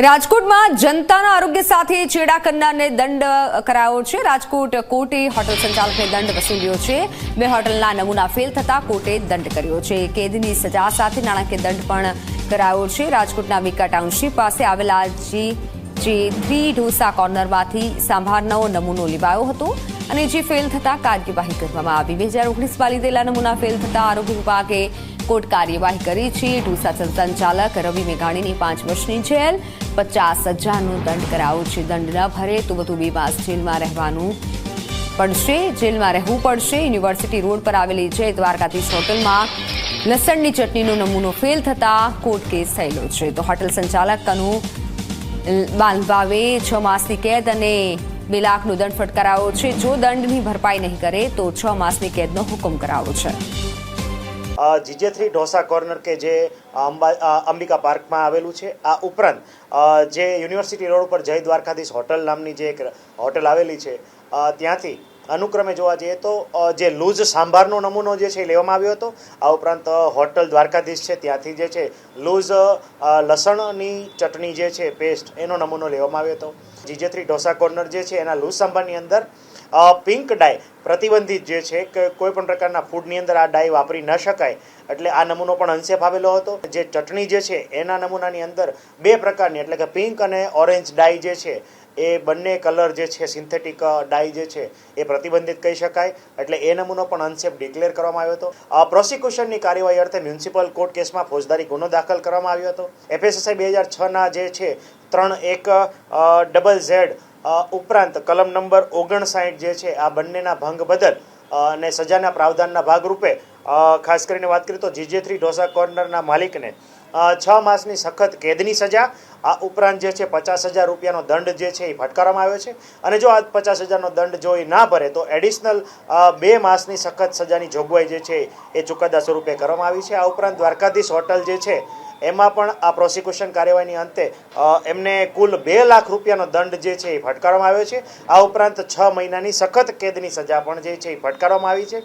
રાજકોટમાં જનતાના આરોગ્ય સાથે ચેડા કરનારને દંડ કરાયો છે। રાજકોટ કોર્ટે હોટલ સંચાલકને દંડ વસૂલ્યો છે। બે હોટલના નમૂના ફેલ થતા કોર્ટે દંડ કર્યો છે। કેદની સજા સાથે નાણાકીય દંડ પણ કરાયો છે। રાજકોટના વીકા ટાઉનશીપ પાસે આવેલા જે3 ઢોસા કોર્નરમાંથી સાંભારનો નમૂનો લેવાયો હતો અને જે ફેલ થતા કાર્યવાહી કરવામાં આવી। 2019માં લીધેલા નમૂના ફેલ થતા આરોગ્ય વિભાગે કોર્ટ કાર્યવાહી કરી છે। ઢોસા સંચાલક રવિ મેઘાણીની 5 વર્ષની જેલ, 50,000નો દંડ કરાયો છે। દંડ ન ભરે તો વધુ 2 માસ જેલમાં રહેવું પડશે। યુનિવર્સિટી રોડ પર આવેલી જય દ્વારકાધીશ હોટલમાં લસણની ચટણીનો નમૂનો ફેલ થતા કોર્ટ કેસ થયેલો છે। તો હોટલ સંચાલક કનુ બાલવાવે 6 માસની કેદ અને 2 લાખનો દંડ ફટકારાયો છે। જો દંડની ભરપાઈ નહીં કરે તો 6 માસની કેદનો હુકમ કરાયો છે। GJ3 ઢોસા કોર્નર કે જે અંબિકા પાર્કમાં આવેલું છે, આ ઉપરાંત જે યુનિવર્સિટી રોડ ઉપર જય દ્વારકાધીશ હોટલ નામની જે એક હોટલ આવેલી છે, ત્યાંથી અનુક્રમે જોવા જઈએ તો જે લૂઝ સાંભારનો નમૂનો જે છે લેવામાં આવ્યો હતો। આ ઉપરાંત હોટલ દ્વારકાધીશ છે ત્યાંથી જે છે લૂઝ લસણની ચટણી જે છે પેસ્ટ એનો નમૂનો લેવામાં આવ્યો હતો। GJ3 ઢોસા કોર્નર જે છે એના લૂઝ સાંભારની અંદર પિંક ડાય પ્રતિબંધિત જે છે કે કોઈ પણ પ્રકારના ફૂડની અંદર આ ડાય વાપરી ન શકાય, એટલે આ નમૂનો પણ અનસેફ આવેલો હતો। જે ચટણી જે છે એના નમૂનાની અંદર 2 પ્રકારની એટલે કે પિંક અને ઓરેન્જ ડાય જે છે એ બંને કલર જે છે સિન્થેટિક ડાય જે છે એ પ્રતિબંધિત કહી શકાય, એટલે એ નમૂનો પણ અનસેફ ડિક્લેર કરવામાં આવ્યો હતો। પ્રોસિક્યુશનની કાર્યવાહી અર્થે મ્યુનિસિપલ કોર્ટ કેસમાં ફોજદારી ગુનો દાખલ કરવામાં આવ્યો હતો। FSSI 2006ના જે છે 31ZZ ઉપરાંત કલમ નંબર 59 જે છે આ બંનેના ભંગ બદલ અને સજાના પ્રાવધાનના ભાગરૂપે ખાસ કરીને વાત કરીએ તો GJ3 ઢોસા કોર્નરના માલિકને 6 માસની સખત કેદની સજા, આ ઉપરાંત જે છે 50,000 રૂપિયાનો દંડ જે છે એ ફટકારવામાં આવ્યો છે। અને જો આ 50,000નો દંડ જો એ ના ભરે તો એડિશનલ 2 માસની સખત સજાની જોગવાઈ જે છે એ ચુકાદા સ્વરૂપે કરવામાં આવી છે। આ ઉપરાંત દ્વારકાધીશ હોટલ જે છે એમાં પણ આ પ્રોસિક્યુશન કાર્યવાહીની અંતે એમને કુલ 2 લાખ રૂપિયાનો દંડ જે છે એ ફટકારવામાં આવ્યો છે। આ ઉપરાંત 6 મહિનાની સખત કેદની સજા પણ જે છે એ ફટકારવામાં આવી છે।